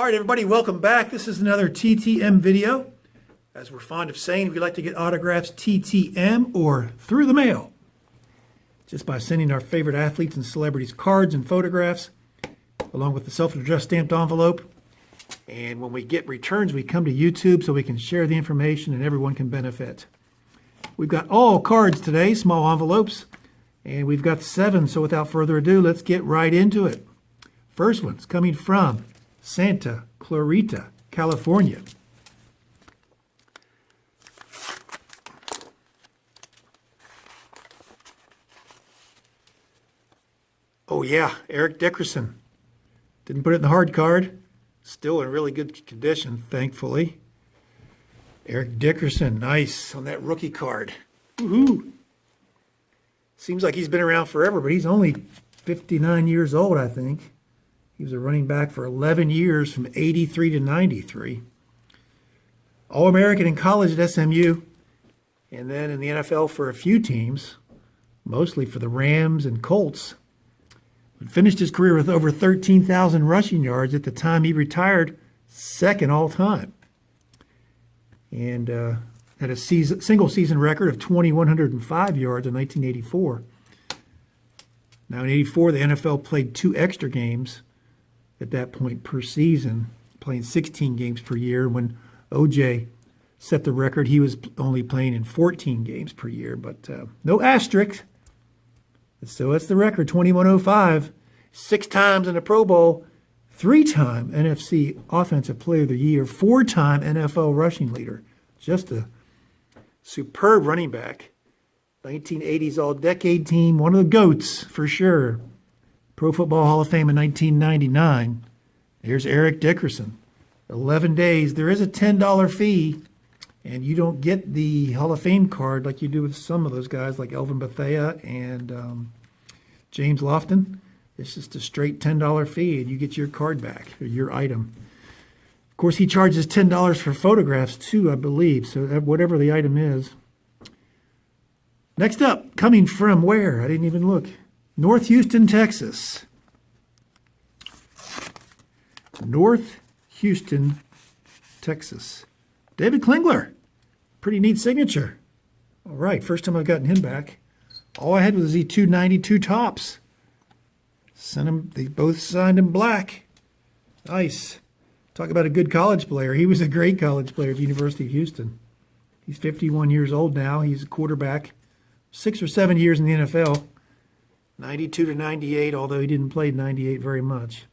All right, everybody, welcome back. This is another TTM video. As we're fond of saying, if you'd like to get autographs TTM or through the mail, just by sending our favorite athletes and celebrities cards and photographs, along with the self-addressed stamped envelope. And when we get returns, we come to YouTube so we can share the information and everyone can benefit. We've got all cards today, small envelopes, and we've got 7. So without further ado, let's get right into it. First one's coming from Santa Clarita, California. Oh yeah, Eric Dickerson. Didn't put it in the hard card. Still in really good condition, thankfully. Eric Dickerson, nice on that rookie card. Woohoo! Seems like he's been around forever, but he's only 59 years old, I think. He was a running back for 11 years from 83 to 93. All-American in college at SMU, and then in the NFL for a few teams, mostly for the Rams and Colts. Finished his career with over 13,000 rushing yards at the time he retired, second all-time. And had a single-season record of 2,105 yards in 1984. Now in 84, the NFL played 2 extra games at that point per season, playing 16 games per year. When OJ set the record, he was only playing in 14 games per year, but no asterisk. So that's the record, 2105. 6 times in the Pro Bowl, 3-time NFC Offensive Player of the Year, 4-time NFL rushing leader. Just a superb running back. 1980s All-Decade Team, one of the GOATs for sure. Pro Football Hall of Fame in 1999. Here's Eric Dickerson. 11 days. There is a $10 fee, and you don't get the Hall of Fame card like you do with some of those guys like Elvin Bethea and James Lofton. It's just a straight $10 fee, and you get your card back, or your item. Of course, he charges $10 for photographs, too, I believe, so whatever the item is. Next up, coming from where? I didn't even look. North Houston, Texas. North Houston, Texas. David Klingler. Pretty neat signature. All right, first time I've gotten him back. All I had was the 292 tops. Sent him, they both signed in black. Nice. Talk about a good college player. He was a great college player at the University of Houston. He's 51 years old now. He's a quarterback. 6 or 7 years in the NFL. 92 to 98, although he didn't play 98 very much.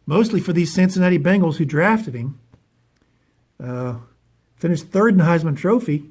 Mostly for these Cincinnati Bengals who drafted him. Finished 3rd in the Heisman Trophy.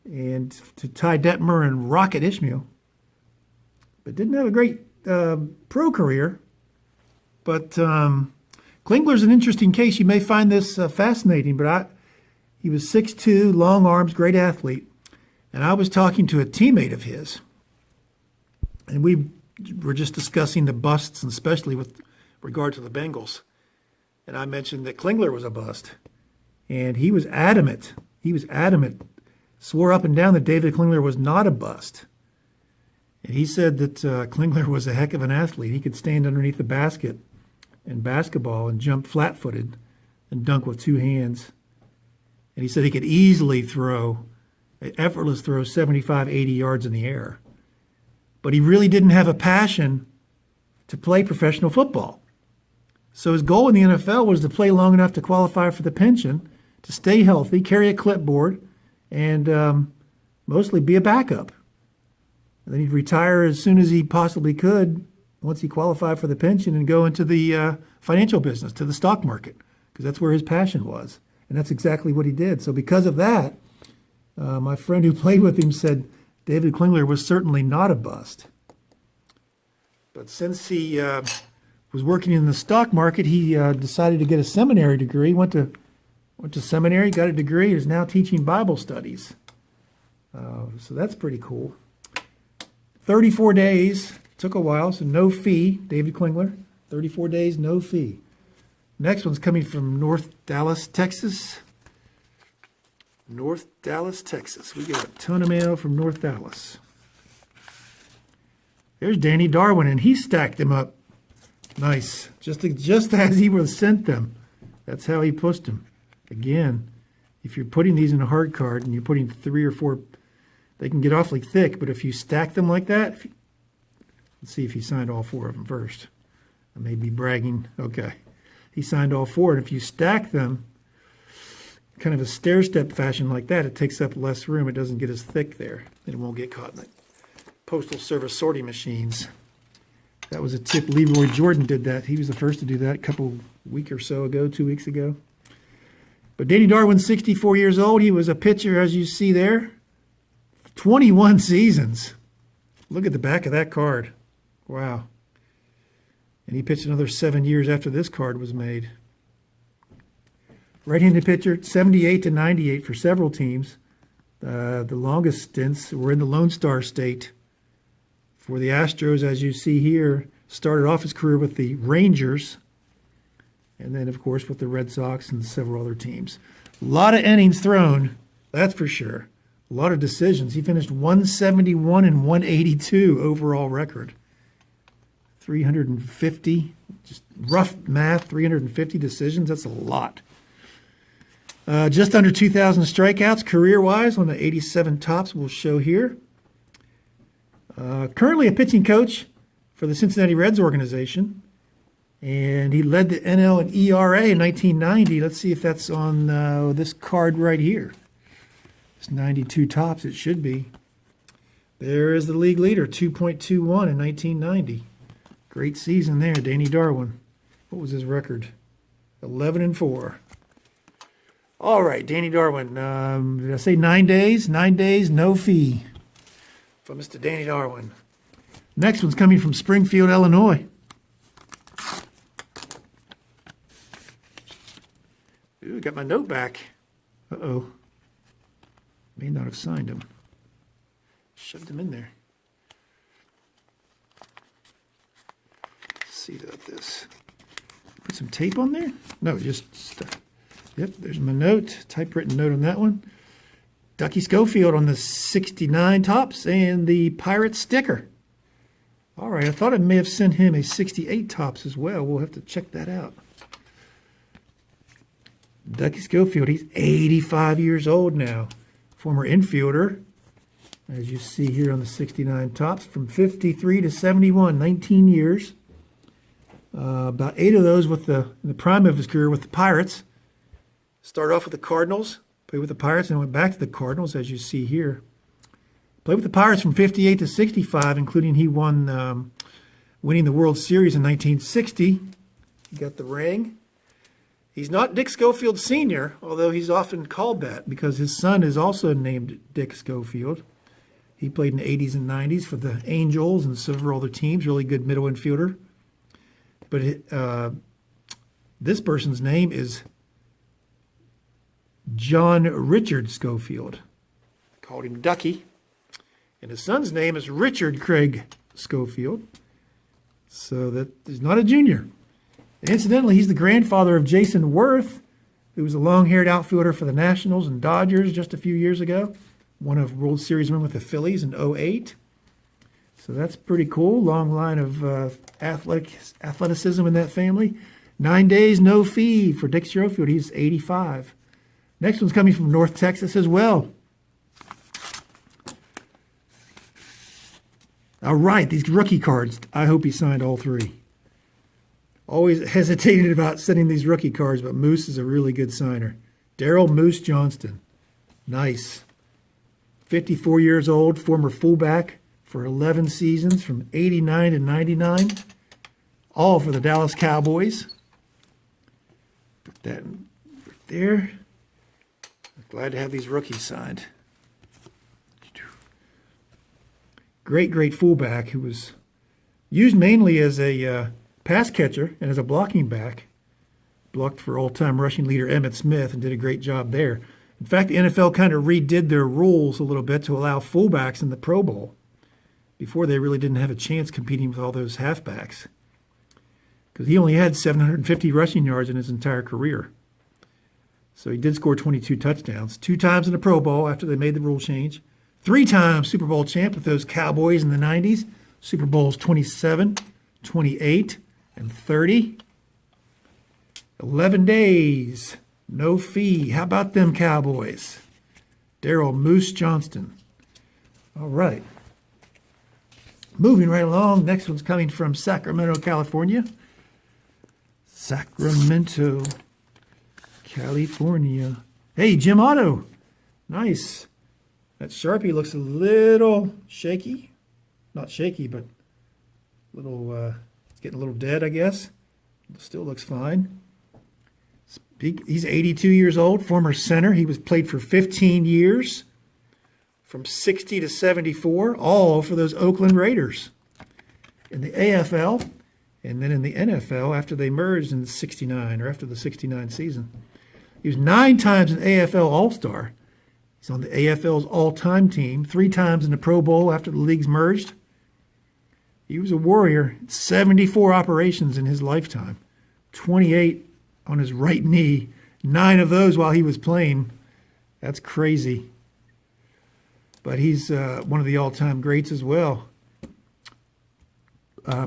And to Ty Detmer and Rocket Ishmael. But didn't have a great pro career. But Klingler's an interesting case. You may find this fascinating, but he was 6'2", long arms, great athlete. And I was talking to a teammate of his, and we were just discussing the busts, and especially with regard to the Bengals. And I mentioned that Klingler was a bust. And he was adamant. Swore up and down that David Klingler was not a bust. And he said that Klingler was a heck of an athlete. He could stand underneath the basket in basketball and jump flat-footed and dunk with 2 hands. And he said he could easily throw, effortless throw 75, 80 yards in the air. But he really didn't have a passion to play professional football. So his goal in the NFL was to play long enough to qualify for the pension, to stay healthy, carry a clipboard, and mostly be a backup. And then he'd retire as soon as he possibly could once he qualified for the pension and go into the financial business, to the stock market, because that's where his passion was. And that's exactly what he did. So because of that, my friend who played with him said David Klingler was certainly not a bust. But since he was working in the stock market, he decided to get a seminary degree, went to seminary, got a degree, is now teaching Bible studies. So that's pretty cool. 34 days, took a while, so no fee, David Klingler. 34 days, no fee. Next one's coming from North Dallas, Texas. North Dallas, Texas. We get a ton of mail from North Dallas. There's Danny Darwin, and he stacked him up. Nice. Just as he was sent them. That's how he pushed them. Again, if you're putting these in a hard card and you're putting 3 or 4, they can get awfully thick, but if you stack them like that, let's see if he signed all 4 of them first. I may be bragging. Okay. He signed all 4, and if you stack them kind of a stair-step fashion like that, it takes up less room. It doesn't get as thick there. It won't get caught in the Postal Service sorting machines. That was a tip. Leroy Jordan did that. He was the first to do that a week or so ago, 2 weeks ago. But Danny Darwin, 64 years old. He was a pitcher, as you see there. 21 seasons. Look at the back of that card. Wow. And he pitched another 7 years after this card was made. Right-handed pitcher, 78 to 98 for several teams. The longest stints were in the Lone Star State. For the Astros, as you see here, started off his career with the Rangers, and then, of course, with the Red Sox and several other teams. A lot of innings thrown, that's for sure. A lot of decisions. He finished 171 and 182 overall record. 350, just rough math, 350 decisions. That's a lot. Just under 2,000 strikeouts career-wise on the 87 tops we'll show here. Currently a pitching coach for the Cincinnati Reds organization. And he led the NL in ERA in 1990. Let's see if that's on this card right here. It's 92 tops, it should be. There is the league leader, 2.21 in 1990. Great season there, Danny Darwin. What was his record? 11-4. All right, Danny Darwin. Did I say 9 days? 9 days, no fee for Mr. Danny Darwin. Next one's coming from Springfield, Illinois. Ooh, got my note back. Uh-oh. May not have signed him. Shoved him in there. Let's see about this. Put some tape on there? No, just stuff. Yep, there's my note. Typewritten note on that one. Ducky Schofield on the 69 tops and the Pirate sticker. All right, I thought I may have sent him a 68 tops as well. We'll have to check that out. Ducky Schofield, he's 85 years old now. Former infielder, as you see here on the 69 tops, from 53 to 71, 19 years. About 8 of those in the prime of his career with the Pirates. Started off with the Cardinals, played with the Pirates, and went back to the Cardinals, as you see here. Played with the Pirates from 58 to 65, including he won, winning the World Series in 1960. He got the ring. He's not Dick Schofield Sr., although he's often called that because his son is also named Dick Schofield. He played in the 80s and 90s for the Angels and several other teams, really good middle infielder. But this person's name is John Richard Schofield. Called him Ducky. And his son's name is Richard Craig Schofield. So that he's not a junior. And incidentally, he's the grandfather of Jason Worth, who was a long-haired outfielder for the Nationals and Dodgers just a few years ago. Won a World Series win with the Phillies in 2008. So that's pretty cool. Long line of athleticism in that family. 9 days, no fee for Dick Schofield. He's 85. Next one's coming from North Texas as well. All right, these rookie cards. I hope he signed all 3. Always hesitated about sending these rookie cards, but Moose is a really good signer. Daryl Moose Johnston. Nice. 54 years old, former fullback for 11 seasons from 89 to 99. All for the Dallas Cowboys. Put that right there. Glad to have these rookies signed. Great fullback who was used mainly as a pass catcher and as a blocking back. Blocked for all-time rushing leader Emmitt Smith and did a great job there. In fact, the NFL kind of redid their rules a little bit to allow fullbacks in the Pro Bowl. Before, they really didn't have a chance competing with all those halfbacks because he only had 750 rushing yards in his entire career. So he did score 22 touchdowns, 2 times in the Pro Bowl after they made the rule change. 3 times Super Bowl champ with those Cowboys in the 90s. Super Bowls 27, 28, and 30. 11 days, no fee. How about them Cowboys? Daryl Moose Johnston. All right. Moving right along. Next one's coming from Sacramento, California. Sacramento, California. Hey, Jim Otto. Nice. That Sharpie looks a little shaky. Not shaky, but a little, it's getting a little dead, I guess. Still looks fine. He's 82 years old, former center. He was played for 15 years, from 60 to 74, all for those Oakland Raiders in the AFL, and then in the NFL after they merged in 69, or after the 69 season. He was 9 times an AFL All-Star. He's on the AFL's all-time team, 3 times in the Pro Bowl after the leagues merged. He was a warrior, 74 operations in his lifetime, 28 on his right knee, 9 of those while he was playing. That's crazy. But he's one of the all-time greats as well.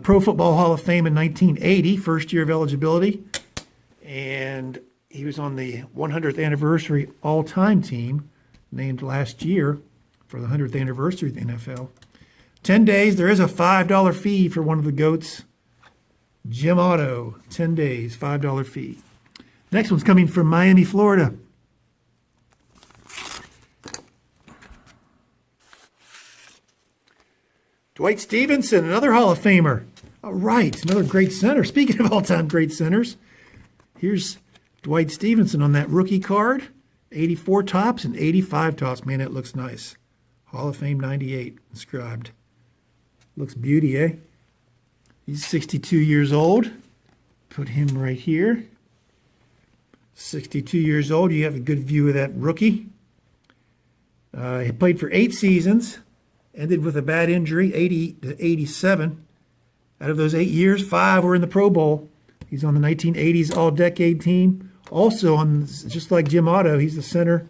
Pro Football Hall of Fame in 1980, first year of eligibility. And he was on the 100th anniversary all-time team, named last year for the 100th anniversary of the NFL. 10 days, there is a $5 fee for one of the GOATs. Jim Otto, 10 days, $5 fee. Next one's coming from Miami, Florida. Dwight Stephenson, another Hall of Famer. All right, another great center. Speaking of all-time great centers, here's Dwight Stephenson on that rookie card. 84 tops and 85 tops. Man, that looks nice. Hall of Fame 98 inscribed. Looks beauty, eh? He's 62 years old. Put him right here. 62 years old. You have a good view of that rookie. He played for 8 seasons. Ended with a bad injury, 80 to 87. Out of those 8 years, 5 were in the Pro Bowl. He's on the 1980s All-Decade team. Also, just like Jim Otto, he's the center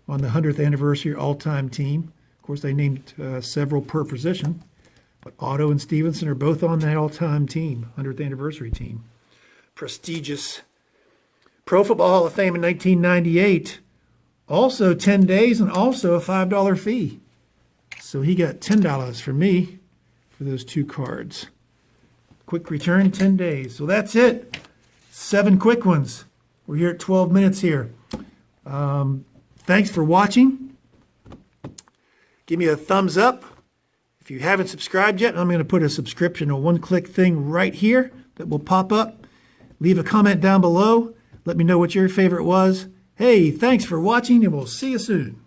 on the 100th anniversary all-time team. Of course, they named several per position. But Otto and Stephenson are both on that all-time team, 100th anniversary team. Prestigious. Pro Football Hall of Fame in 1998. Also 10 days and also a $5 fee. So he got $10 from me for those 2 cards. Quick return, 10 days. So that's it. 7 quick ones. We're here at 12 minutes here. Thanks for watching. Give me a thumbs up. If you haven't subscribed yet, I'm going to put a subscription, a one-click thing right here that will pop up. Leave a comment down below. Let me know what your favorite was. Hey, thanks for watching, and we'll see you soon.